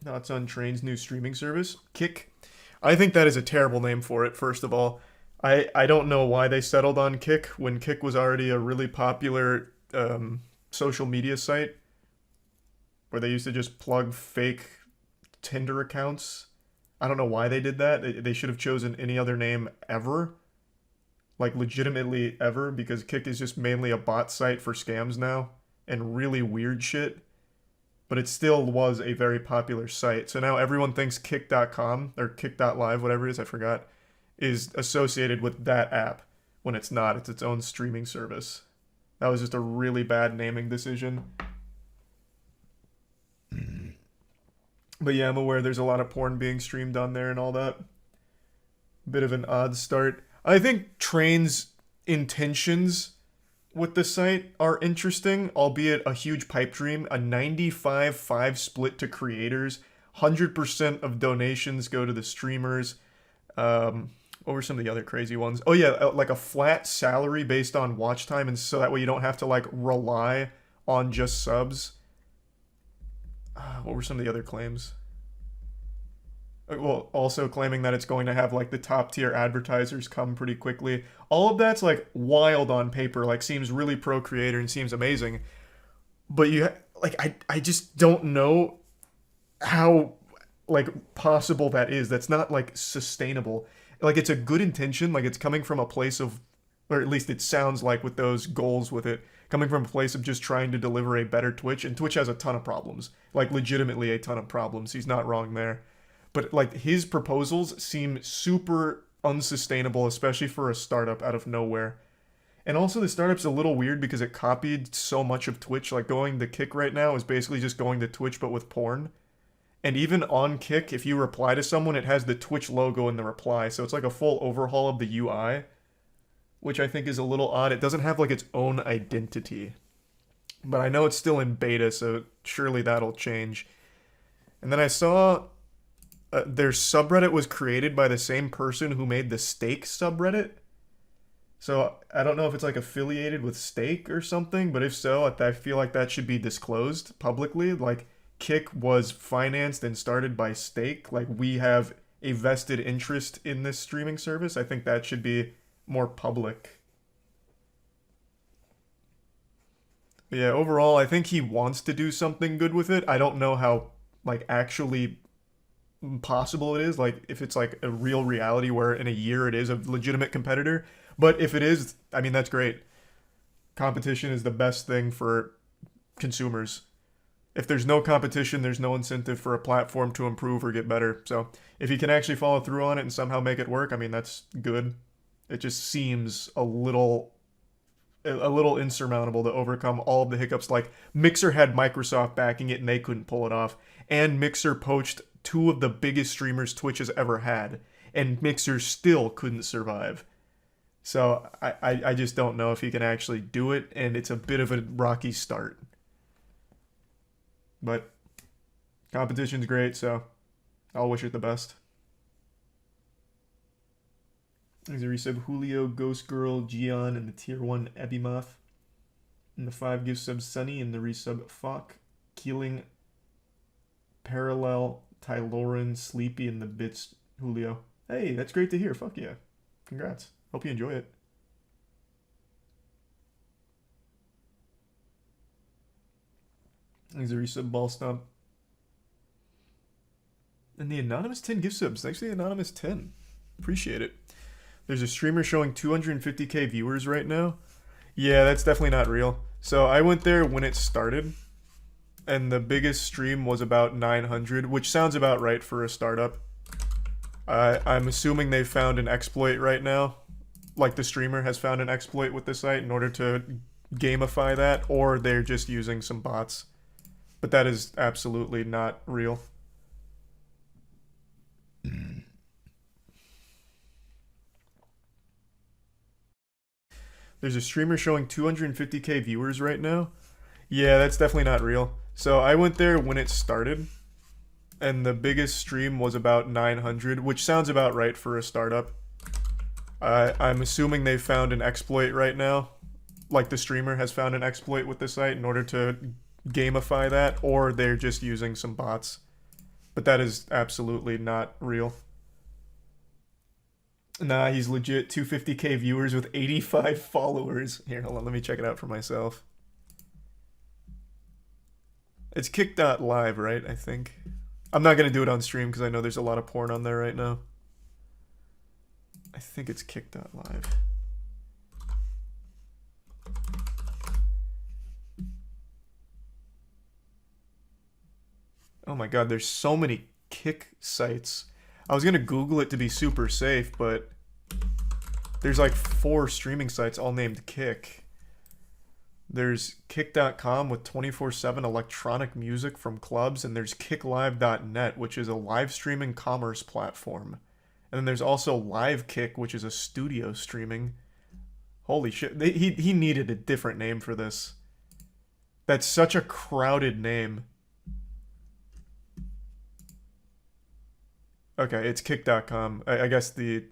Thoughts on Train's new streaming service? Kick. I think that is a terrible name for it, first of all. I don't know why they settled on Kick when Kick was already a really popular social media site where they used to just plug fake Tinder accounts. I don't know why they did that. They should have chosen any other name ever. Like, legitimately ever, because Kick is just mainly a bot site for scams now and really weird shit. But it still was a very popular site. So now everyone thinks kick.com or kick.live, whatever it is, I forgot, is associated with that app when it's not. It's its own streaming service. That was just a really bad naming decision. But yeah, I'm aware there's a lot of porn being streamed on there and all that. Bit of an odd start. I think Train's intentions with the site are interesting, albeit a huge pipe dream. A 95-5 split to creators. 100% of donations go to the streamers. What were some of the other crazy ones? Oh yeah, like a flat salary based on watch time, and so that way you don't have to like rely on just subs. What were some of the other claims? Well, also claiming that it's going to have like the top tier advertisers come pretty quickly. All of that's like wild on paper, like seems really pro creator and seems amazing. But you like I just don't know how like possible that is. That's not like sustainable. Like it's a good intention, like it's coming from a place of, or at least it sounds like with those goals with it, coming from a place of just trying to deliver a better Twitch, and Twitch has a ton of problems. Like legitimately a ton of problems. He's not wrong there. But like his proposals seem super unsustainable, especially for a startup out of nowhere. And also the startup's a little weird because it copied so much of Twitch. Like going to Kick right now is basically just going to Twitch but with porn. And even on Kick, if you reply to someone, it has the Twitch logo in the reply. So it's like a full overhaul of the UI, which I think is a little odd. It doesn't have like its own identity. But I know it's still in beta, so surely that'll change. And then I saw their subreddit was created by the same person who made the Steak subreddit. So I don't know if it's like affiliated with Steak or something, but if so, I feel like that should be disclosed publicly. Like Kick was financed and started by Steak. Like we have a vested interest in this streaming service. I think that should be more public. But yeah, overall, I think he wants to do something good with it. I don't know how like actually possible it is, like if it's like a real reality where in a year it is a legitimate competitor. But if it is, I mean, that's great. Competition is the best thing for consumers. If there's no competition, there's no incentive for a platform to improve or get better. So if you can actually follow through on it and somehow make it work, I mean, that's good. It just seems a little insurmountable to overcome all of the hiccups. Like Mixer had Microsoft backing it and they couldn't pull it off, and Mixer poached two of the biggest streamers Twitch has ever had, and Mixer still couldn't survive. So I just don't know if he can actually do it, and it's a bit of a rocky start. But competition's great, so I'll wish it the best. There's a resub Julio, Ghost Girl, Gion, and the tier 1 Ebimoth. And the 5 gift sub Sunny, and the resub Fok, Keeling, Parallel, Tyloran, Sleepy, and the bits Julio. Hey, that's great to hear. Fuck yeah. Congrats. Hope you enjoy it. There's a resub Ball Stomp. And the Anonymous 10 gift subs. Thanks for the Anonymous 10. Appreciate it. There's a streamer showing 250k viewers right now. Yeah, that's definitely not real. So I went there when it started, and the biggest stream was about 900, which sounds about right for a startup. I'm assuming they found an exploit right now. Like the streamer has found an exploit with the site in order to gamify that, or they're just using some bots. But that is absolutely not real. There's a streamer showing 250k viewers right now. Yeah, that's definitely not real. So I went there when it started, and the biggest stream was about 900, which sounds about right for a startup. I'm assuming they found an exploit right now. Like the streamer has found an exploit with the site in order to gamify that, or they're just using some bots. But that is absolutely not real. Nah, he's legit 250k viewers with 85 followers. Here, hold on, let me check it out for myself. It's kick.live, right? I think. I'm not going to do it on stream because I know there's a lot of porn on there right now. I think it's kick.live. Oh my god, there's so many kick sites. I was going to Google it to be super safe, but there's like 4 streaming sites all named Kick. There's kick.com with 24/7 electronic music from clubs, and there's kicklive.net, which is a live streaming commerce platform. And then there's also Live Kick, which is a studio streaming. Holy shit, he needed a different name for this. That's such a crowded name. Okay, it's kick.com. I guess the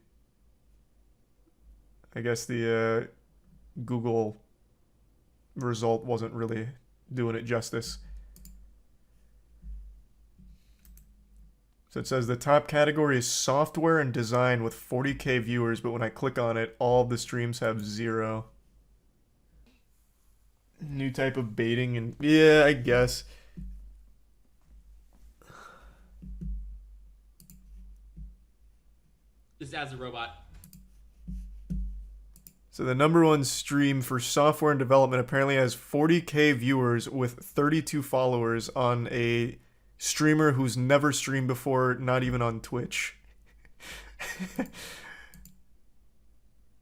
Google result wasn't really doing it justice. So it says the top category is software and design with 40k viewers, but when I click on it, all of the streams have 0. New type of baiting, and yeah, I guess. Just as a robot. So the #1 stream for software and development apparently has 40k viewers with 32 followers on a streamer who's never streamed before, not even on Twitch.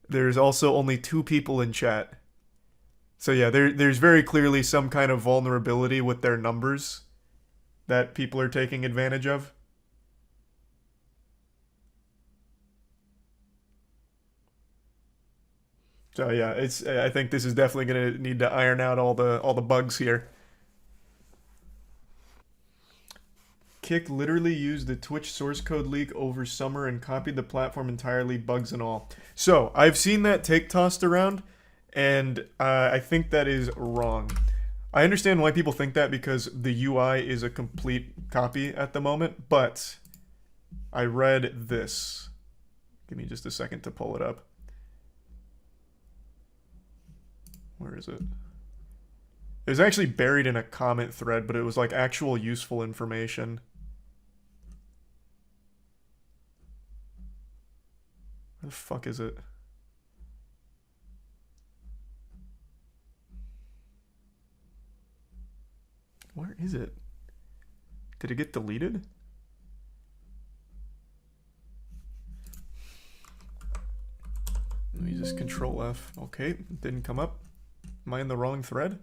There's also only 2 people in chat. So yeah, there's very clearly some kind of vulnerability with their numbers that people are taking advantage of. So yeah, I think this is definitely going to need to iron out all the bugs here. Kick literally used the Twitch source code leak over summer and copied the platform entirely, bugs and all. So I've seen that take tossed around, and I think that is wrong. I understand why people think that because the UI is a complete copy at the moment, but I read this. Give me just a second to pull it up. Where is it? It was actually buried in a comment thread, but it was like actual useful information. Where the fuck is it? Where is it? Did it get deleted? Let me just Control F. Okay, it didn't come up. Am I in the wrong thread?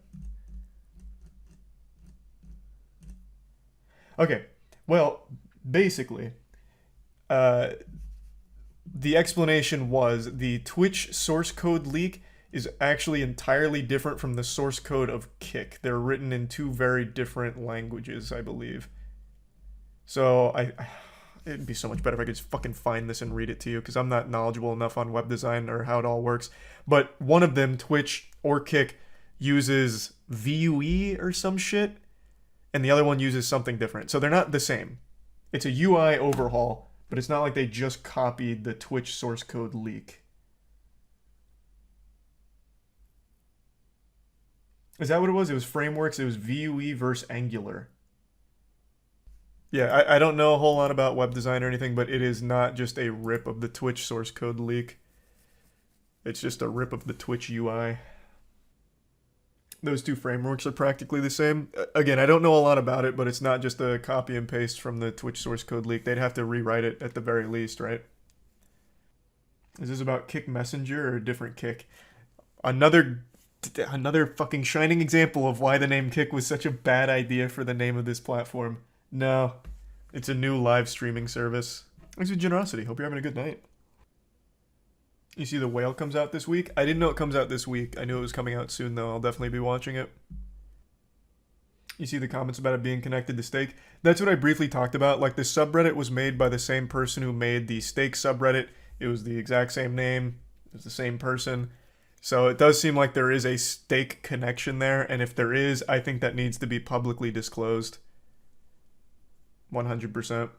Okay, well, basically, the explanation was the Twitch source code leak is actually entirely different from the source code of Kick. They're written in 2 very different languages, I believe. So it'd be so much better if I could just fucking find this and read it to you, because I'm not knowledgeable enough on web design or how it all works. But one of them, Twitch or Kick, uses VUE or some shit, and the other one uses something different. So they're not the same. It's a UI overhaul, but it's not like they just copied the Twitch source code leak. Is that what it was? It was frameworks. It was VUE versus Angular. Yeah, I don't know a whole lot about web design or anything, but it is not just a rip of the Twitch source code leak. It's just a rip of the Twitch UI. Those 2 frameworks are practically the same. Again, I don't know a lot about it, but it's not just a copy and paste from the Twitch source code leak. They'd have to rewrite it at the very least, right? Is this about Kick Messenger or a different Kick? Another fucking shining example of why the name Kick was such a bad idea for the name of this platform. No, it's a new live streaming service. Thanks for generosity. Hope you're having a good night. You see The Whale comes out this week? I didn't know it comes out this week. I knew it was coming out soon, though. I'll definitely be watching it. You see the comments about it being connected to Steak? That's what I briefly talked about. Like, the subreddit was made by the same person who made the Steak subreddit. It was the exact same name. It was the same person. So it does seem like there is a Steak connection there, and if there is, I think that needs to be publicly disclosed. 100%.